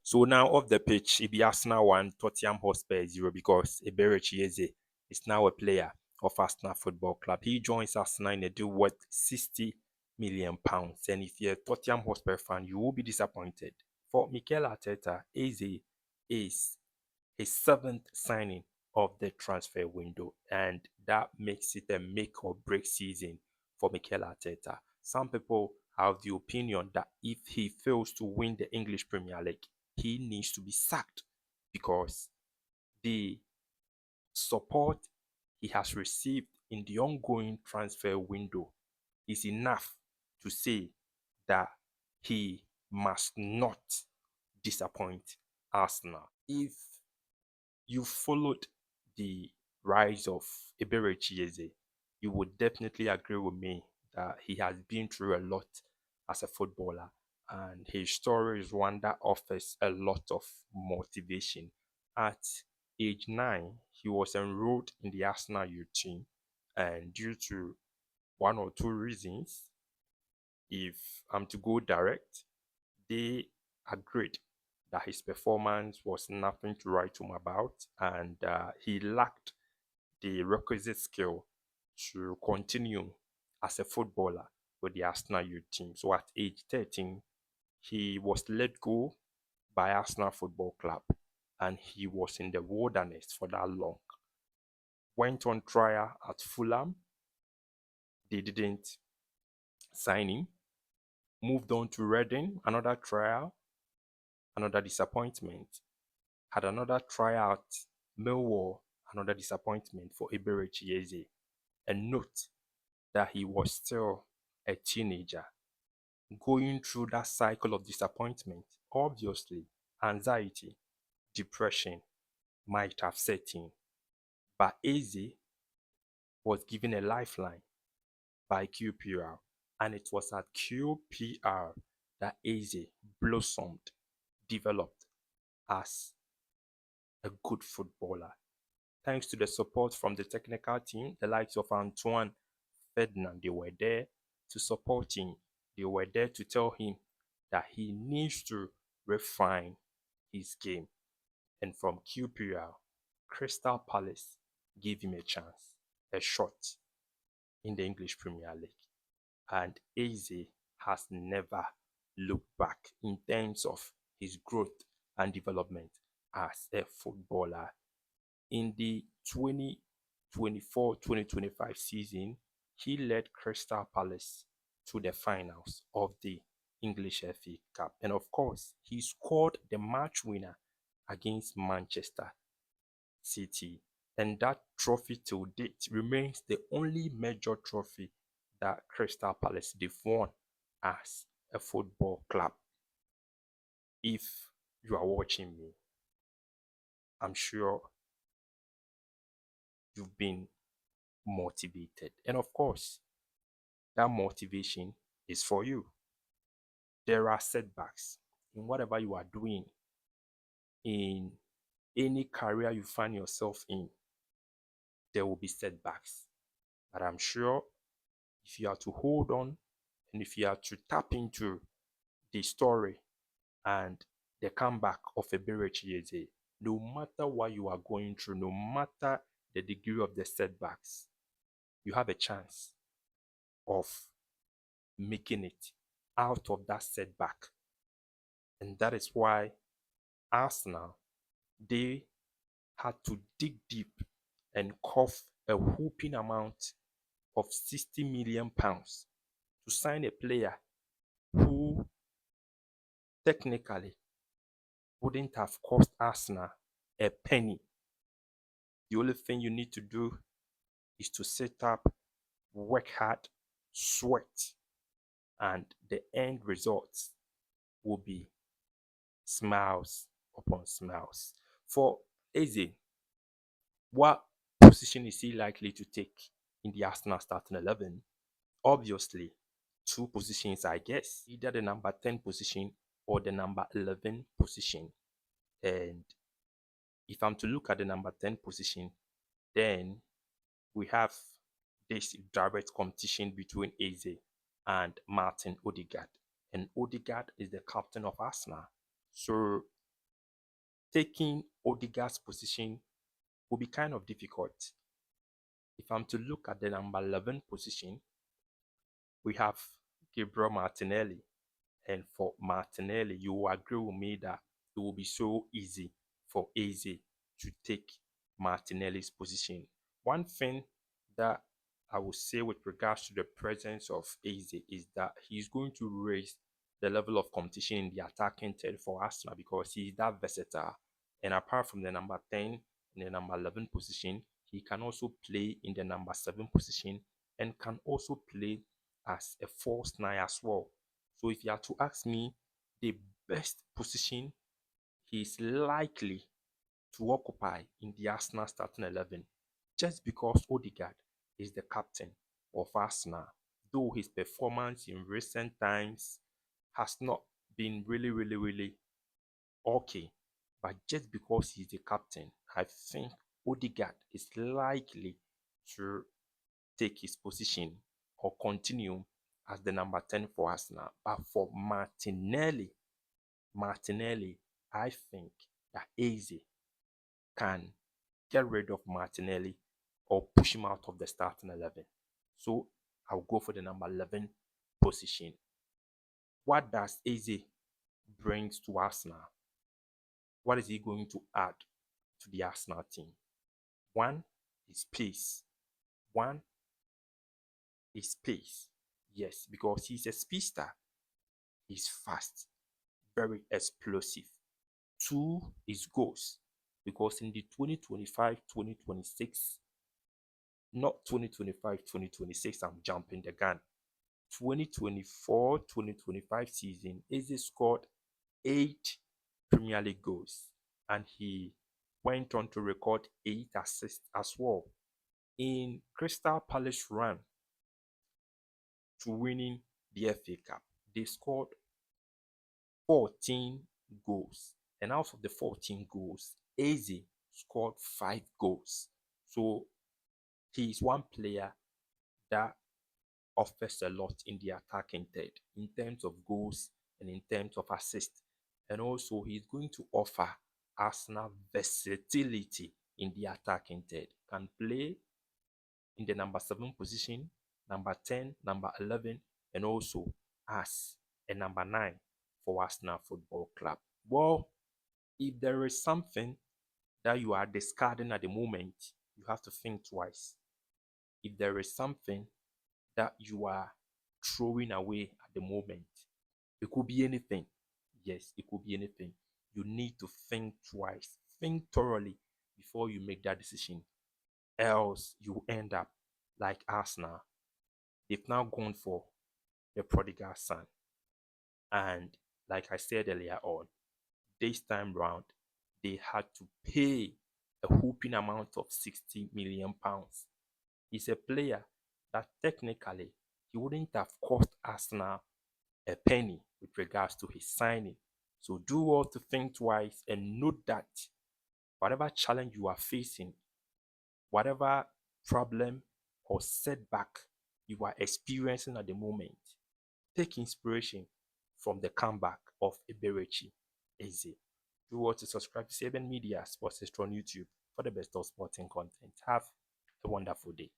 So now off the pitch, it be Arsenal 1, Tottenham Hotspur 0 because Eberechie Eze is now a player of Arsenal Football Club. He joins Arsenal in a deal worth £60 million. And if you're a Tottenham Hotspur fan, you will be disappointed. For Mikel Arteta, Eze is his seventh signing of the transfer window, and that makes it a make or break season for Mikel Arteta. Some people have the opinion that if he fails to win the English Premier League, he needs to be sacked because the support he has received in the ongoing transfer window is enough to say that he must not disappoint Arsenal. If you followed the rise of Eberechie Eze, you would definitely agree with me that he has been through a lot as a footballer, and his story is one that offers a lot of motivation. At age 9, he was enrolled in the Arsenal youth team, and due to one or two reasons, if I'm to go direct, they agreed that his performance was nothing to write home about, and he lacked the requisite skill to continue as a footballer with the Arsenal youth team. So at age 13, he was let go by Arsenal Football Club, and he was in the wilderness for that long. Went on trial at Fulham. They didn't sign him. Moved on to Reading, another trial, another disappointment. Had another tryout at Millwall, another disappointment for Eberechie Eze. And note that he was still a teenager. Going through that cycle of disappointment, obviously, anxiety, depression might have set in. But Eze was given a lifeline by QPR, and it was at QPR that Eze blossomed, developed as a good footballer. Thanks to the support from the technical team, the likes of Antoine Ferdinand, they were there to support him. They were there to tell him that he needs to refine his game. And from QPR, Crystal Palace gave him a chance, a shot in the English Premier League. And Eze has never looked back in terms of his growth and development as a footballer. In the 2024-2025 season, he led Crystal Palace to the finals of the English FA Cup. And of course, he scored the match winner against Manchester City. And that trophy till date remains the only major trophy that Crystal Palace they've won as a football club. If you are watching me, I'm sure you've been motivated. And of course, that motivation is for you. There are setbacks in whatever you are doing, in any career you find yourself in. There will be setbacks. But I'm sure if you are to hold on and if you are to tap into the story and the comeback of Eberechie Eze, no matter what you are going through, no matter the degree of the setbacks, you have a chance of making it out of that setback. And that is why Arsenal, they had to dig deep and cough a whooping amount of £60 million to sign a player who technically wouldn't have cost Arsenal a penny. The only thing you need to do is to set up, work hard, sweat, and the end results will be smiles upon smiles. For Eze, what position is he likely to take in the Arsenal starting 11? Obviously, two positions, I guess. Either the number 10 position or the number 11 position. And if I'm to look at the number 10 position, then we have this direct competition between Eze and Martin Odegaard. And Odegaard is the captain of Arsenal. So taking Odegaard's position will be kind of difficult. If I'm to look at the number 11 position, we have Gabriel Martinelli. And for Martinelli, you will agree with me that it will be so easy for Eze to take Martinelli's position. One thing that I will say with regards to the presence of Eze is that he's going to raise the level of competition in the attacking third for Arsenal because he's that versatile. And apart from the number 10 and the number 11 position, he can also play in the number 7 position and can also play as a false nine as well. So if you are to ask me the best position he's likely to occupy in the Arsenal starting 11, just because Odegaard is the captain of Arsenal, though his performance in recent times has not been really okay, but just because he's the captain, I think Odegaard is likely to take his position or continue as the number 10 for Arsenal. But for Martinelli, I think that Eze can get rid of Martinelli or push him out of the starting 11. So I'll go for the number 11 position. What does Eze bring to Arsenal? What is he going to add to the Arsenal team? One is pace. Yes, because he's a speedster. He's fast, very explosive. Two is goals, because in the 2025-2026, not 2025-2026, I'm jumping the gun. 2024-2025 season, Eze scored 8 Premier League goals, and he went on to record 8 assists as well. In Crystal Palace run to winning the FA Cup, they scored 14 goals, and out of the 14 goals, Eze scored 5 goals. So he is one player that offers a lot in the attacking third in terms of goals and in terms of assists. And also, he's going to offer Arsenal versatility in the attacking third. Can play in the number 7 position, number 10, number 11, and also as a number 9 for Arsenal Football Club. Well, if there is something that you are discarding at the moment, you have to think twice. If there is something that you are throwing away at the moment, it could be anything. Yes, it could be anything. You need to think twice, think thoroughly before you make that decision. Else, you end up like Arsenal. They've now gone for the prodigal son. And like I said earlier on, this time round, they had to pay a whooping amount of £60 million. He's a player that technically he wouldn't have cost Arsenal a penny with regards to his signing. So do well to think twice and note that whatever challenge you are facing, whatever problem or setback you are experiencing at the moment, take inspiration from the comeback of Eberechie Eze. Do well to subscribe to Saban Media Sports Extra on YouTube for the best of sporting content. Have a wonderful day.